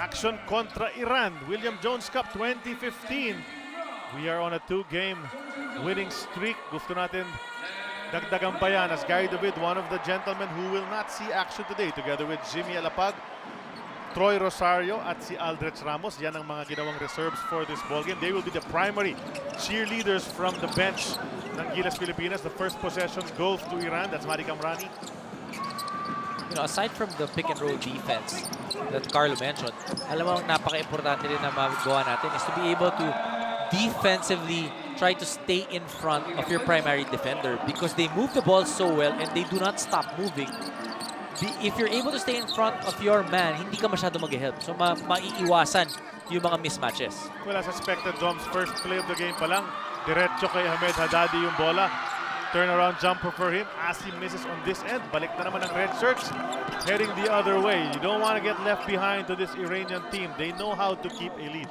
Action kontra Iran, William Jones Cup 2015. We are on a 2-game winning streak. Gusto natin dagdagan pa yan as Gary David, one of the gentlemen who will not see action today, together with Jimmy Alapag, Troy Rosario at si Aldrich Ramos. Yan ang mga ginawang reserves for this ballgame. They will be the primary cheerleaders from the bench ng Gilas Pilipinas. The first possession goes to Iran. That's Madi Kamrani. You know, aside from the pick and roll defense that Carlo mentioned, alam mo, napaka-importante rin na magawa natin is to be able to defensively try to stay in front of your primary defender because they move the ball so well and they do not stop moving. If you're able to stay in front of your man, hindi ka masyado mag-help. So maiiwasan yung mga mismatches. Well, as expected, Dom's first play of the game pa lang, diretso kay Ahmed Haddadi yung bola. Turnaround jumper for him as he misses on this end. Balik na naman ang red shirts, heading the other way. You don't want to get left behind to this Iranian team. They know how to keep a lead.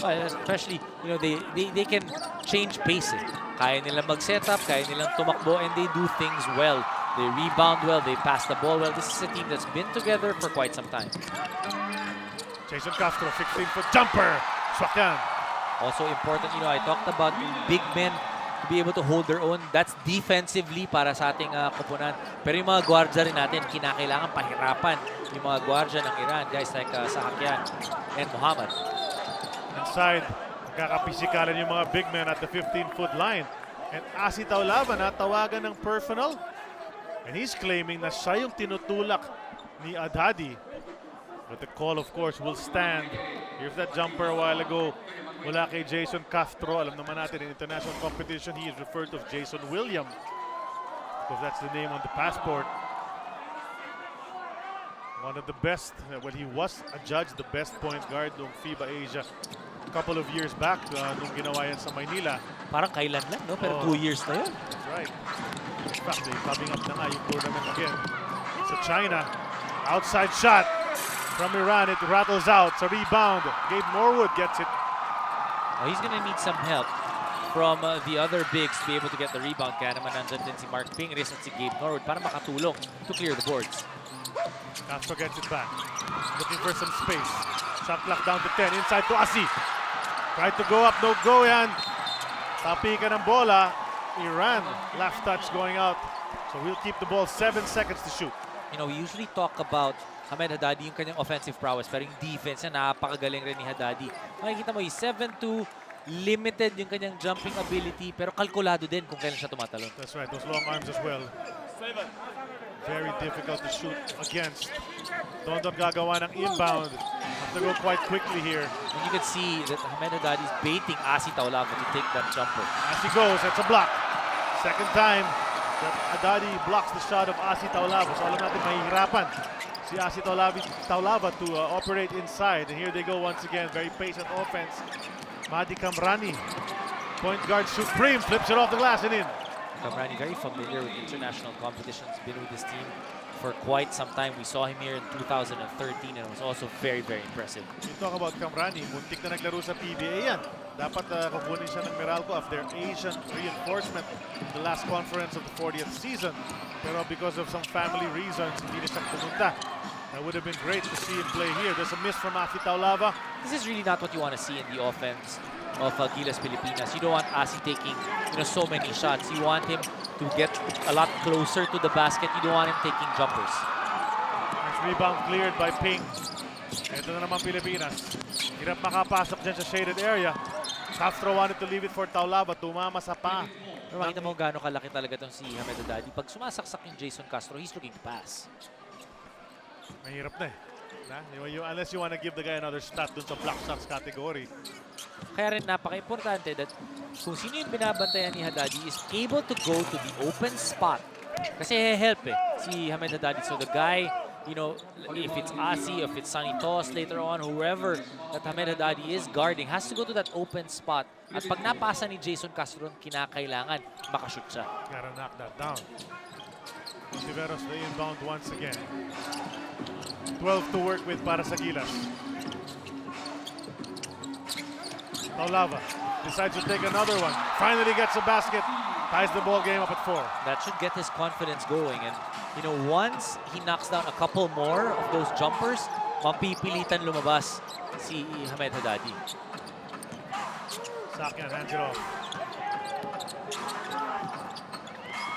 Especially, you know, they can change pacing. Kaya nilang mag-set up, kaya nilang tumakbo, and they do things well. They rebound well, they pass the ball well. This is a team that's been together for quite some time. Jason Castro, 16-foot jumper. Swak yan. Also important, you know, I talked about big men to be able to hold their own. That's defensively para sa ating koponan. Pero yung mga guardia rin natin, kinakailangan pahirapan yung mga guardia ng Iran. Guys like Sahakyan and Muhammad. Inside, kakapisikalan yung mga big men at the 15-foot line. And Asi Taulava natawagan ng personal. And he's claiming na siya yung tinutulak ni Haddadi. But the call, of course, will stand. Here's that jumper a while ago. Wala kay Jason Castro. Alam naman natin, in international competition, he is referred to as Jason William, because that's the name on the passport. One of the best, well, he was adjudged the best point guard ng FIBA Asia a couple of years back nung ginawa yan sa Maynila. Parang kailan lang, no? Pero 2 years na yun. That's right. In fact, coming up na nga yung tournament again. So China, outside shot from Iran. It rattles out. It's a rebound. Gabe Norwood gets it. Oh, he's gonna need some help from the other bigs to be able to get the rebound. Kaya naman nandyan din si Mark Pingris at si Gabe Norwood para makatulong to clear the boards. Castro gets it back. Looking for some space. Shot clock down to 10. Inside to Asi. Tried to go up. No go yan. Tapikan ng bola. Iran. Left touch going out. So we'll keep the ball 7 seconds to shoot. You know, we usually talk about Ahmed Haddadi, yung kanyang offensive prowess, pero yung defense na napakagaling rin ni Haddadi. Makikita mo, 7'2", limited yung kanyang jumping ability, pero kalkulado din kung kailan siya tumatalon. That's right, those long arms as well. Very difficult to shoot against. Dondon gagawa ng inbound. Have to go quite quickly here. And you can see that Ahmed Haddadi is baiting Asi Taulava to take that jumper. As he goes, that's a block. Second time that Haddadi blocks the shot of Asi Taulava. So alam natin mahihirapan si Asi Taulava to operate inside. And here they go once again. Very patient offense. Madi Kamrani, point guard supreme, flips it off the glass and in. Kamrani, very familiar with international competitions, been with this team for quite some time. We saw him here in 2013 and it was also very, very impressive. You talk about Kamrani, muntik na naglaro sa PBA yan. Dapat kukunin siya ng Meralco of their Asian reinforcement in the last conference of the 40th season. Pero because of some family reasons, hindi na siya pumunta. That would have been great to see him play here. There's a miss from Asi Taulava. This is really not what you want to see in the offense of Gilas Pilipinas. You don't want Asi taking, you know, so many shots. You want him to get a lot closer to the basket. You don't want him taking jumpers. Next rebound cleared by Ping. Ito na naman Pilipinas. Hirap makapasok dyan sa shaded area. Castro wanted to leave it for Taulava. Tumama sa pa. Pero makita mo gaano kalaki talaga itong si Ahmed Haddadi. Pag sumasaksak yung Jason Castro, he's looking to pass. Mahirap na eh. Unless you want to give the guy another stat dun sa block shots category. Kaya rin napaka-importante that kung sino yung binabantayan ni Haddadi is able to go to the open spot. Kasi help eh, si Ahmed Haddadi. So the guy, you know, if it's Asi, if it's Sunny Toss later on, whoever that Ahmed Haddadi is guarding, has to go to that open spot. At pag napasa ni Jason Castro, kinakailangan makashoot siya. Gotta knock that down. Tiveros the inbound once again. 12 to work with para sa Gilas. Taulava decides to take another one. Finally gets a basket. Ties the ball game up at 4. That should get his confidence going. And, you know, once he knocks down a couple more of those jumpers, mapipilitan lumabas si Hamed Haddadi. Sakyan, hands it off.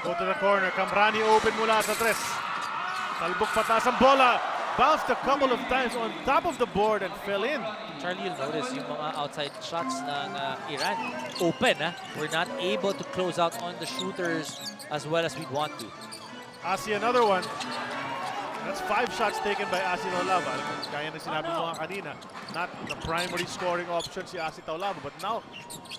Go to the corner. Kamrani open mula sa tres. Talbog pataas ang bola. Bounced a couple of times on top of the board and fell in. Charlie, you'll notice yung mga outside shots ng Iran. Open, ha? We're not able to close out on the shooters as well as we'd want to. Asi another one. That's 5 shots taken by Asi Taulava. Kaya na sinabi mo nga kanina, not the primary scoring option si Asi Taulava. But now,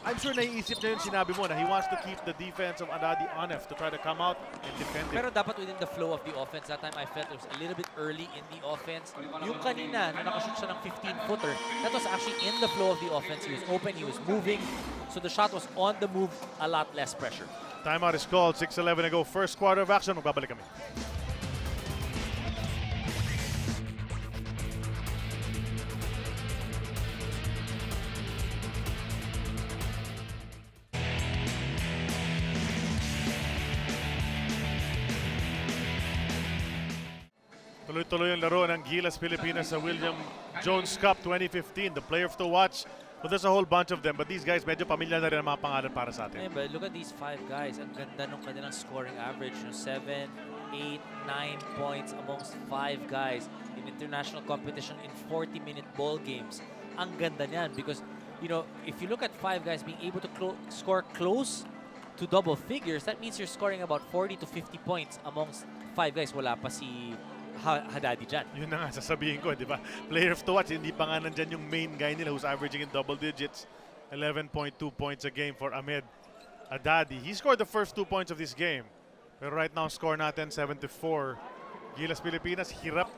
I'm sure naiisip niya yung sinabi mo na he wants to keep the defense of Haddadi honest to try to come out and defend it. Pero dapat within the flow of the offense. That time I felt it was a little bit early in the offense. Yung kanina, na nakashoot siya ng 15-footer, that was actually in the flow of the offense. He was open, he was moving. So the shot was on the move, a lot less pressure. Timeout is called. 6:11 to go. First quarter of action. Magbabalik kami. Tuloy-tuloy ang laro ng Gilas Pilipinas sa William Jones Cup 2015. The player to watch. Well, there's a whole bunch of them, but these guys medyo pamilyar na rin ang mga pangalan para sa atin. Ayun, but look at these 5 guys. Ang ganda nung kanilang scoring average. 7, 8, 9 points amongst 5 guys in international competition in 40-minute ball games. Ang ganda niyan because, you know, if you look at 5 guys being able to score close to double figures, that means you're scoring about 40 to 50 points amongst 5 guys. Wala pa si Haddadi dyan. Yun na nga, sasabihin ko, di ba? Player to watch, hindi pa nga nandyan yung main guy nila who's averaging in double digits. 11.2 points a game for Hamed Haddadi. He scored the first 2 points of this game. Pero right now, score natin 74. Gilas Pilipinas, hirap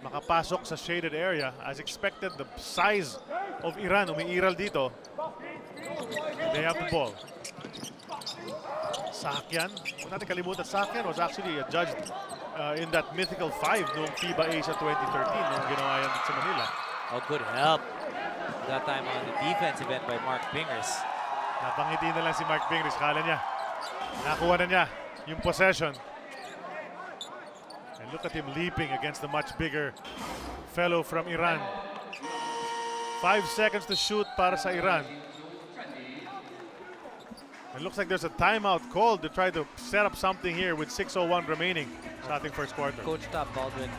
makapasok sa shaded area. As expected, the size of Iran, umiiral dito. They have the ball. Sakyan. Huwag natin kalimutan, Sakyan was actually judged in that mythical 5 noong FIBA Asia 2013 nung ginawa yan sa Manila. Oh, good help. That time on the defensive end by Mark Pingris. Napangiti na lang si Mark Pingris. Kala niya, nakuha na niya yung possession. And look at him leaping against the much bigger fellow from Iran. 5 seconds to shoot para sa Iran. It looks like there's a timeout called to try to set up something here with 6:01 remaining. Starting first quarter. Coach Tab Baldwin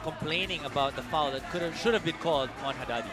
complaining about the foul that should have been called on Haddadi.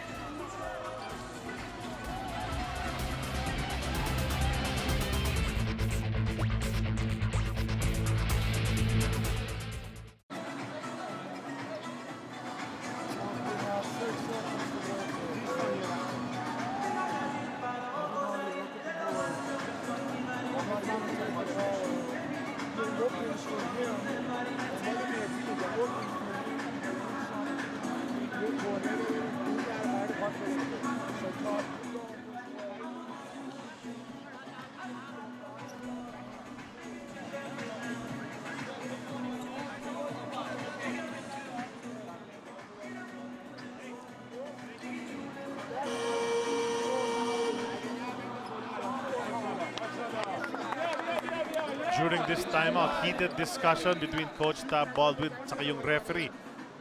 During this timeout, heated discussion between Coach Tab Baldwin at yung referee.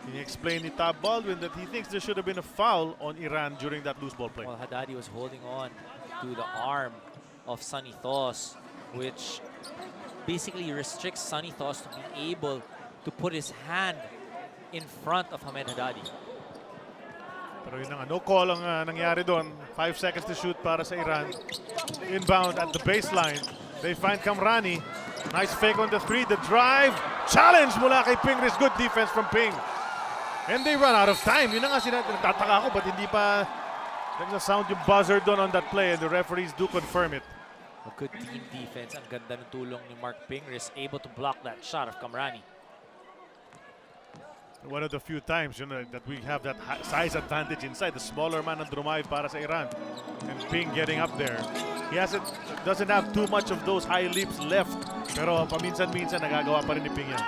He explained to Tab Baldwin that he thinks there should have been a foul on Iran during that loose ball play. Well, Haddadi was holding on to the arm of Sonny Thos, which basically restricts Sonny Thos to be able to put his hand in front of Hamed Haddadi. Pero yun na nga, no call ang nangyari doon. 5 seconds to shoot para sa Iran. Inbound at the baseline. They find Kamrani. Nice fake on the 3. The drive. Challenge mula kay Pingris. Good defense from Ping. And they run out of time. Yun na nga nagtataka ako, but hindi pa nagsasound yung buzzer doon on that play, and the referees do confirm it. A good team defense. Ang ganda ng tulong ni Mark Pingris, able to block that shot of Kamrani. One of the few times that we have that size advantage inside. The smaller man ang drumive para sa Iran. And Ping getting up there. He doesn't have too much of those high leaps left. Pero paminsan-minsan nagagawa pa rin ni Ping yan.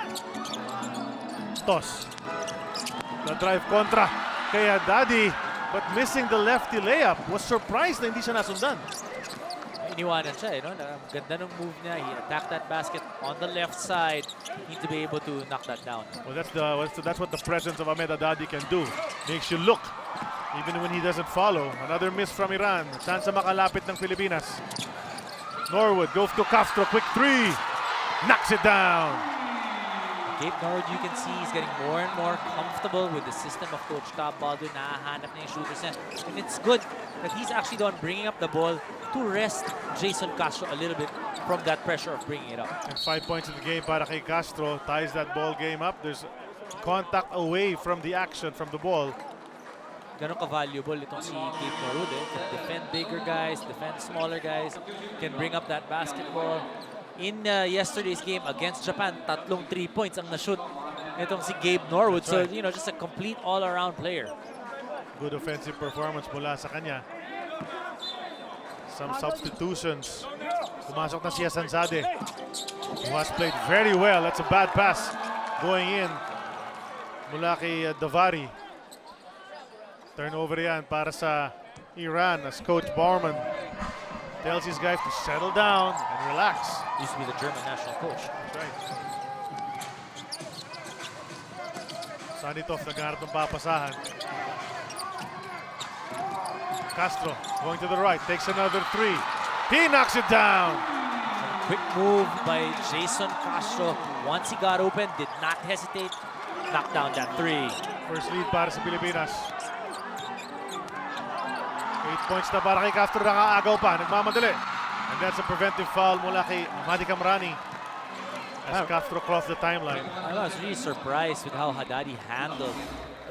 Toss. The drive kontra kay Haddadi, but missing the lefty layup. Was surprised na hindi siya nasundan. iniwanan siya, no? Ganda ng move niya. He attacked that basket on the left side. Need to be able to knock that down. Well, that's what the presence of Ahmed Haddadi can do. Makes you look, even when he doesn't follow. Another miss from Iran. Chance makalapit ng Pilipinas. Norwood goes to Castro. Quick three. Knocks it down. Gabe Norwood, you can see he's getting more and more comfortable with the system of Coach Tab Baldwin. Nahahanap na yung shooters niya. And it's good that he's actually the one bringing up the ball to rest Jason Castro a little bit from that pressure of bringing it up. And 5 points in the game para kay Castro. Ties that ball game up. There's contact away from the action, from the ball. Ganun ka-valuable itong si Gabe Norwood. Can defend bigger guys, defend smaller guys, can bring up that basketball. In yesterday's game against Japan, 3 points ang na-shoot itong si Gabe Norwood. That's right. So, you know, just a complete all-around player. Good offensive performance mula sa kanya. Some substitutions. Pumasok na si Sanzade, who has played very well. That's a bad pass going in mula kay Davari. Turnover yan para sa Iran as Coach Barman tells his guys to settle down and relax. Used to be the German national coach. That's right. Sanitov naghanap ng papasahan. Castro going to the right, takes another three. He knocks it down. Quick move by Jason Castro. Once he got open, did not hesitate. Knocked down that three. First lead para sa Pilipinas. 8 points na para kay Castro, nakaagaw pa, nagmamadali. And that's a preventive foul mula kay Ahmadi Kamrani as Castro crossed the timeline. I was really surprised with how Haddadi handled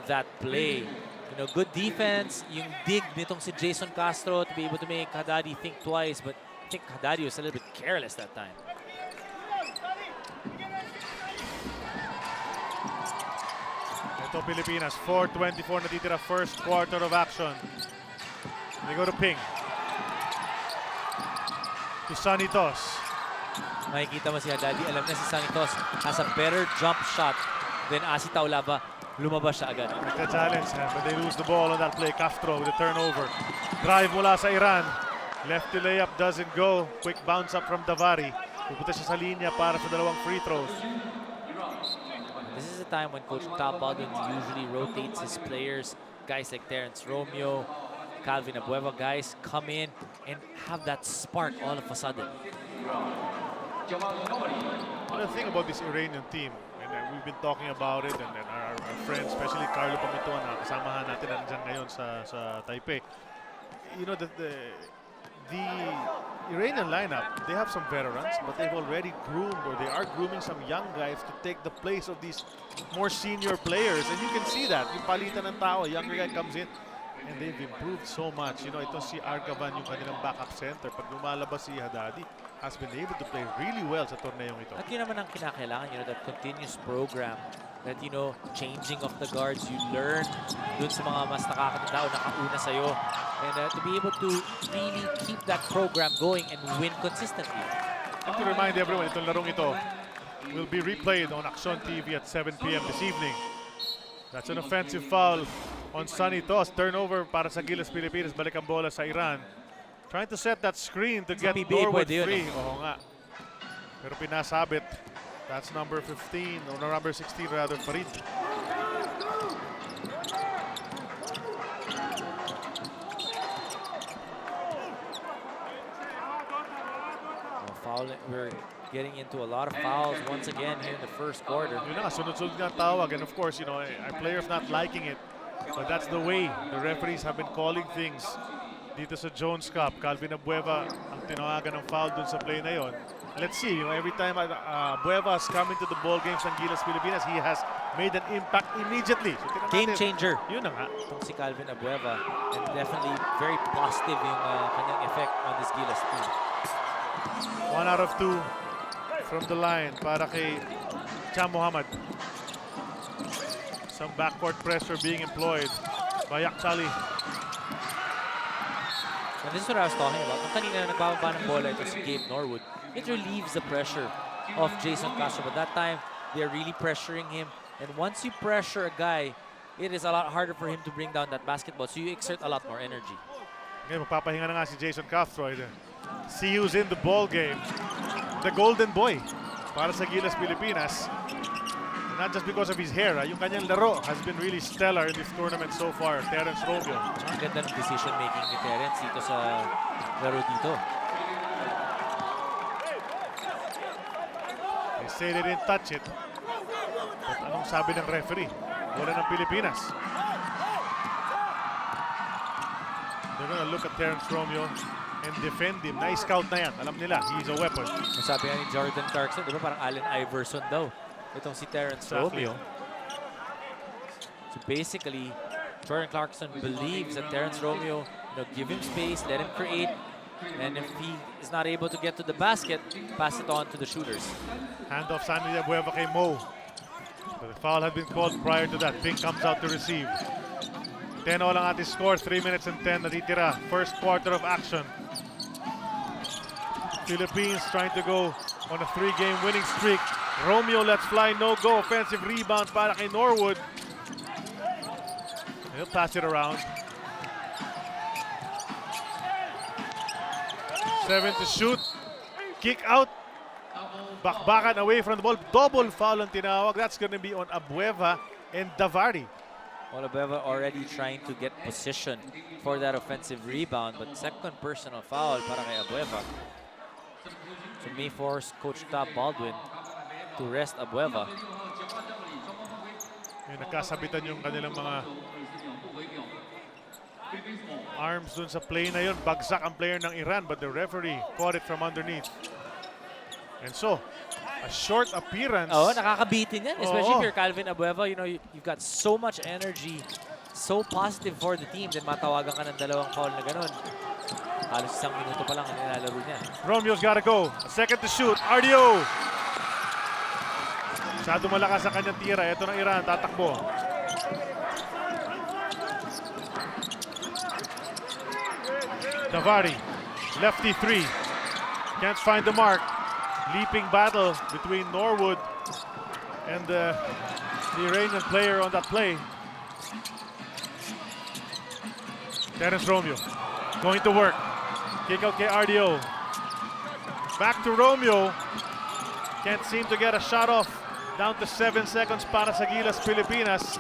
that play. You know, good defense, yung dig nitong si Jason Castro to be able to make Haddadi think twice, but I think Haddadi was a little bit careless that time. Ito Pilipinas, 4:24 natitira, first quarter of action. They go to Ping. To Sanitos. Makikita mo si Haddadi, alam na si Santos has a better jump shot than Asi Taulava. Lumabas siya agad. Nagka-challenge, but they lose the ball on that play. Castro with a turnover. Drive mula sa Iran. Lefty layup doesn't go. Quick bounce up from Davari. Pupunta siya sa linya para sa dalawang free throws. This is a time when Coach Tab Baldwin usually rotates his players. Guys like Terrence Romeo, Calvin Abueva, guys come in and have that spark all of a sudden. The thing about this Iranian team, and we've been talking about it, and our friends, especially Carlo Pamituan, na kasamahan natin na nandiyan ngayon sa Taipei. You know, the Iranian lineup, they have some veterans, but they've already groomed, or they are grooming some young guys to take the place of these more senior players. And you can see that. Yung palitan ng tao, a younger guy comes in, and they've improved so much. You know, ito si Argavan, yung kanilang backup center. Pag lumalabas si Haddadi, has been able to play really well sa torneyong ito. At yun naman ang kinakailangan, you know, that continuous program that, you know, changing of the guards, you learn dun sa mga mas nakakatanda o nakauna sa'yo. And to be able to really keep that program going and win consistently. And to remind everyone, itong larong ito will be replayed on Action TV at 7 p.m. this evening. That's an offensive foul on Sunny Toss. Turnover para sa Gilas Pilipinas. Balik ang bola sa Iran. Trying to set that screen to get Norwood free. Oo nga. Pero pinasabit. That's number 15, or number 16 rather, Farid. We're getting into a lot of fouls once again here in the first quarter. Yun na nga, sunod-sunod nga tawag. And of course, you know, our players not liking it. But that's the way the referees have been calling things dito sa Jones Cup. Calvin Abueva ang tinawagan ng foul dun sa play na yon. Let's see, you know, every time Abueva has come into the ball games ng Gilas Pilipinas, he has made an impact immediately. So, game changer. Yun na nga. Itong si Calvin Abueva, and definitely very positive yung kanyang effect on this Gilas team. 1 out of 2 from the line para kay Cham Mohammad. Some backcourt pressure being employed by Yaksali. And this is what I was talking about. Nung kanina nagbababa ng bola ito si Gabe Norwood, it relieves the pressure of Jason Castro. But that time, they're really pressuring him. And once you pressure a guy, it is a lot harder for him to bring down that basketball. So you exert a lot more energy. Okay, magpapahinga na nga si Jason Castro. see who's in the ball game. The golden boy para sa Gilas Pilipinas. Not just because of his hair, yung kanyang laro has been really stellar in this tournament so far. Terence Romeo. Ang ganda ng decision making ni Terence dito sa laro dito. They say they didn't touch it. But anong sabi ng referee? Wala ng Pilipinas. They're gonna look at Terence Romeo and defend him. Na-scout na yan. Alam nila, he's a weapon. Sabi nga ni Jordan Clarkson, di ba parang Allen Iverson daw. Itong si Terence Romeo. So basically, Jordan Clarkson believes that Terence Romeo, give him space, let him create, and if he is not able to get to the basket, pass it on to the shooters. Handoff Sandy Abueva kay Mo. But the foul had been called prior to that. Pink comes out to receive. 10-0 lang ating score, 3 minutes and 10 natitira. First quarter of action. Philippines trying to go on a 3-game winning streak. Romeo lets fly, no go. Offensive rebound para kay Norwood. He'll pass it around. 7 to shoot. Kick out. Bakbakan away from the ball. Double foul ang tinawag. That's going to be on Abueva and Davari. Well, Abueva already trying to get position for that offensive rebound, but second personal foul para kay Abueva. So may force Coach Tab Baldwin to rest Abueva. Nagkasabitan yung kanilang mga arms dun sa play na yun. Bagsak ang player ng Iran, but the referee caught it from underneath. And so, a short appearance. Oh, nakakabitin yan. Especially if you're Calvin Abueva, you've got so much energy, so positive for the team, then matawagan ka ng dalawang foul na ganun. Halos isang minuto pa lang ang nilalaro niya. Romeo's gotta go. A second to shoot. RDO. Masyado malakas sa kanyang tira. Ito ng Iran. Tatakbo. Davari. Lefty 3. Can't find the mark. Leaping battle between Norwood and the Iranian player on that play. Terence Romeo going to work. Kick out kay RDO. Back to Romeo. Can't seem to get a shot off. Down to 7 seconds para sa Gilas Pilipinas.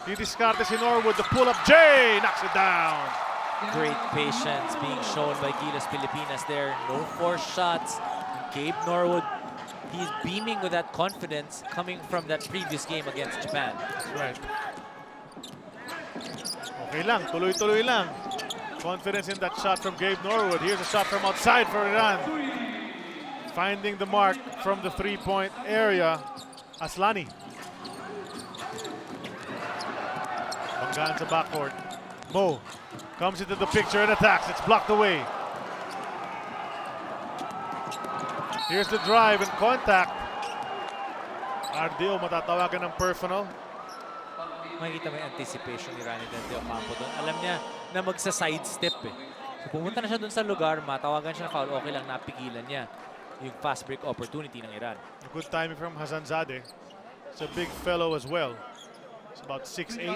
Didiskarte si Norwood. The pull-up J knocks it down. Great patience being shown by Gilas Pilipinas there. No forced shots. Gabe Norwood, he's beaming with that confidence coming from that previous game against Japan. That's right. Okay lang, tuloy-tuloy lang. Confidence in that shot from Gabe Norwood. Here's a shot from outside for Iran. Finding the mark from the three-point area, Aslani. Banggaan sa backcourt. Mo comes into the picture and attacks. It's blocked away. Here's the drive and contact. RDO matatawagan ng personal. Makikita mo yung anticipation ni Rani Dante Ocampo doon. Alam niya na magsa-sidestep eh. So pumunta na siya doon sa lugar, matawagan siya ng foul, okay lang, napigilan niya yung fast break opportunity ng Iran. A good timing from Hazanzadeh. It's a big fellow as well. It's about 6'8".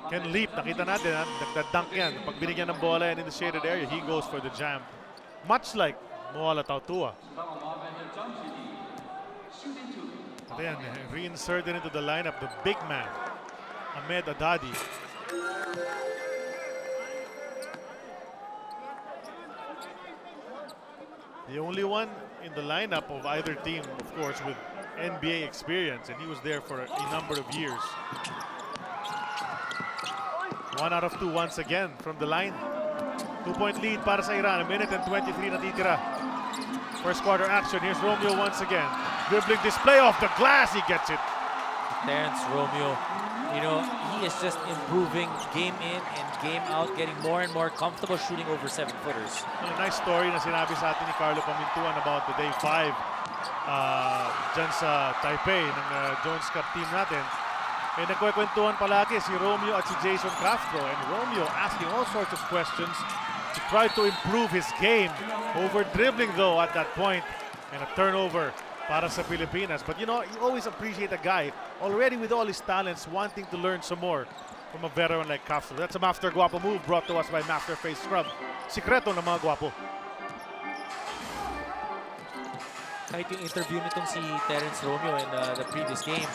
Can leap. Nakita natin, nagdadunk yan. Pag binigyan ng bola yan in the shaded area, he goes for the jam. Much like Moala Tautua. But then, reinserted into the lineup, the big man, Ahmed Adadi. The only one in the lineup of either team, of course, with NBA experience, and he was there for a number of years. 1 out of 2 once again from the line. 2-point lead para sa Iran. 1 minute and 23 natitira. First quarter action. Here's Romeo once again. Dribbling display off the glass. He gets it. Terence Romeo, he is just improving game in and game out, getting more and more comfortable shooting over 7-footers. A nice story na sinabi sa atin ni Carlo Pamintuan about the day 5 dyan sa Taipei ng Jones Cup team natin. Eh, nagkwekwentuhan palagi si Romeo at si Jason Castro, and Romeo asking all sorts of questions to try to improve his game. Over dribbling though at that point, and a turnover para sa Pilipinas. But you always appreciate a guy already with all his talents wanting to learn some more from a veteran like Castro. That's a Master Guapo move brought to us by Master Face Scrub. Sikreto ng mga guwapo. kahit yung interview nitong si Terence Romeo in the previous game,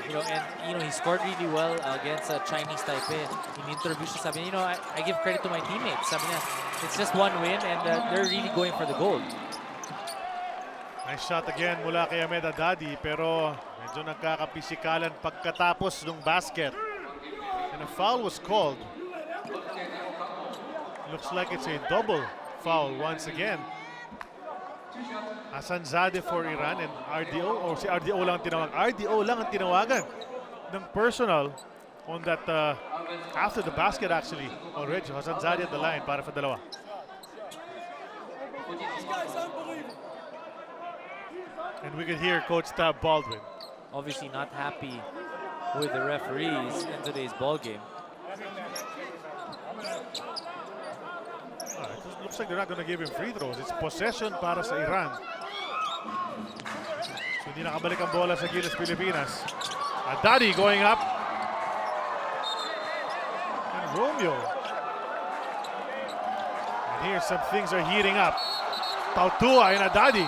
he scored really well against Chinese Taipei. In interview siya, sabi niya, I give credit to my teammates. Sabi niya, it's just one win and they're really going for the gold. Nice shot again mula kay Ahmed Haddadi, pero medyo nagkakapisikalan pagkatapos ng basket. And a foul was called. Looks like it's a double foul once again. Hasanzadeh for Iran and RDO, or si RDO lang ang tinawag. RDO lang ang tinawagan ng personal on that after the basket actually already. Hasanzadeh at the line para sa dalawa. And we can hear Coach Tab Baldwin. Obviously not happy with the referees in today's ball game. It looks like they're not going to give him free throws. It's possession para sa Iran. So hindi nakabalik ang bola sa Gilas Pilipinas. Haddadi going up. And Romeo. And here some things are heating up. Tautua and Haddadi.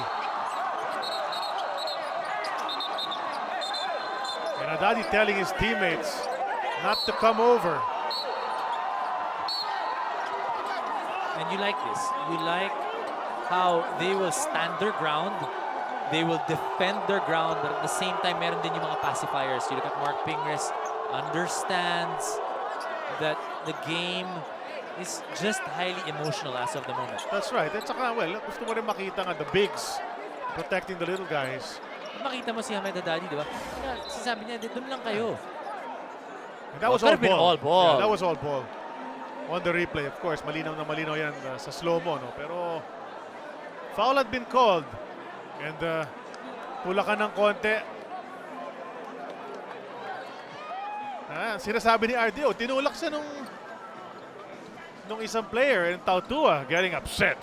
And Haddadi telling his teammates not to come over. And you like this. You like how they will stand their ground, they will defend their ground, but at the same time, meron din yung mga pacifiers. You look at Mark Pingris, understands that the game is just highly emotional as of the moment. That's right. At saka, well, gusto mo rin makita nga the bigs protecting the little guys. Makita mo si Ahmed Haddadi, di ba? Sasabi niya, doon lang kayo. And that was all ball. All ball. Yeah, that was all ball. On the replay, of course, malinaw na malinaw yan sa slow-mo, no? Pero foul had been called. And pula ka ng konti. Sinasabi ni RDO, tinulak siya nung isang player, and Tautua getting upset.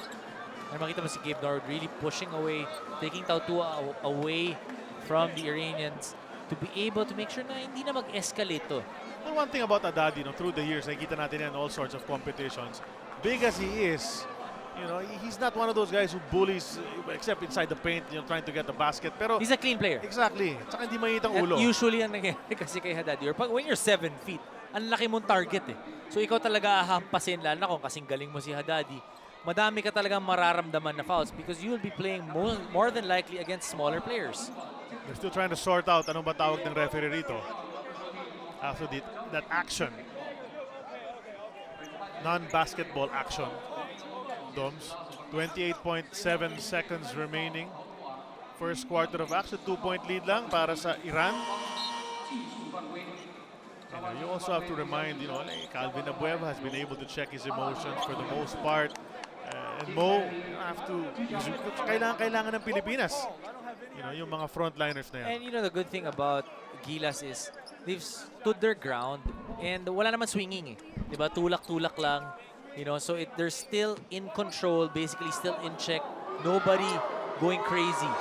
And makita mo si Gabe Norwood really pushing away, taking Tautua away from the Iranians to be able to make sure na hindi na mag-escalate to. And one thing about Haddadi, through the years, nakikita natin yan in all sorts of competitions. Big as he is, he's not one of those guys who bullies, except inside the paint, trying to get the basket. Pero he's a clean player. Exactly. Tsaka hindi mainit ang ulo. Usually, ang nangyayari kasi kay Haddadi, when you're 7 feet, ang laki mong target eh. So ikaw talaga ahampasin, lalo na kung kasing galing mo si Haddadi. Madami ka talagang mararamdaman na fouls because you will be playing more than likely against smaller players. They're still trying to sort out anong ba tawag ng referee rito after that action. Non-basketball action. Doms. 28.7 seconds remaining. First quarter of action. 2-point lead lang para sa Iran. And you also have to remind, Calvin Abueva has been able to check his emotions for the most part. And Mo, kailangan ng Pilipinas. Yung mga frontliners na yan. And the good thing about Gilas is they've stood their ground and wala naman swinging eh. Diba? Tulak-tulak lang. So they're still in control, basically still in check. Nobody going crazy.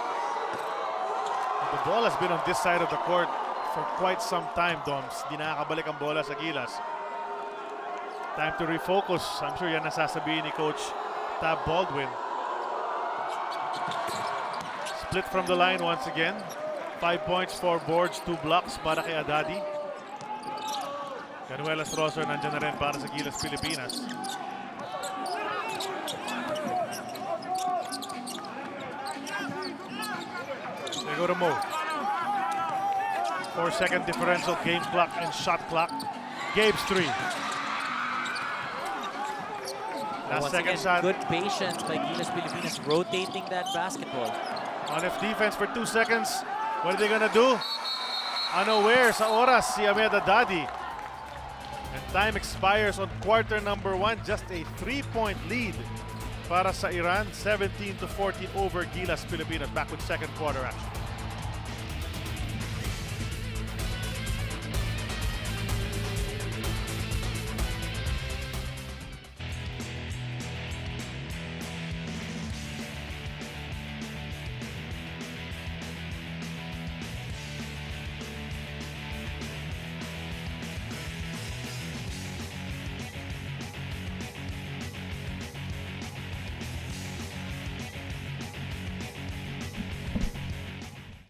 The ball has been on this side of the court for quite some time, Doms. Di nakakabalik ang bola sa Gilas. Time to refocus. I'm sure yan nasasabihin ni Coach Tab Baldwin. Split from the line once again. 5 points, 4 boards, 2 blocks para kay Haddadi. Canuelas Rosser nandiyan na rin para sa Gilas Pilipinas. They go to Mo. 4-second differential game clock and shot clock. Gabe's 3. Last second shot. Good patience by Gilas Pilipinas rotating that basketball. On if defense for 2 seconds. What are they gonna do? Unaware sa oras si Ahmed Haddadi. And time expires on quarter number 1. Just a 3-point lead para sa Iran. 17-14 over Gilas Pilipinas. Back with second quarter action.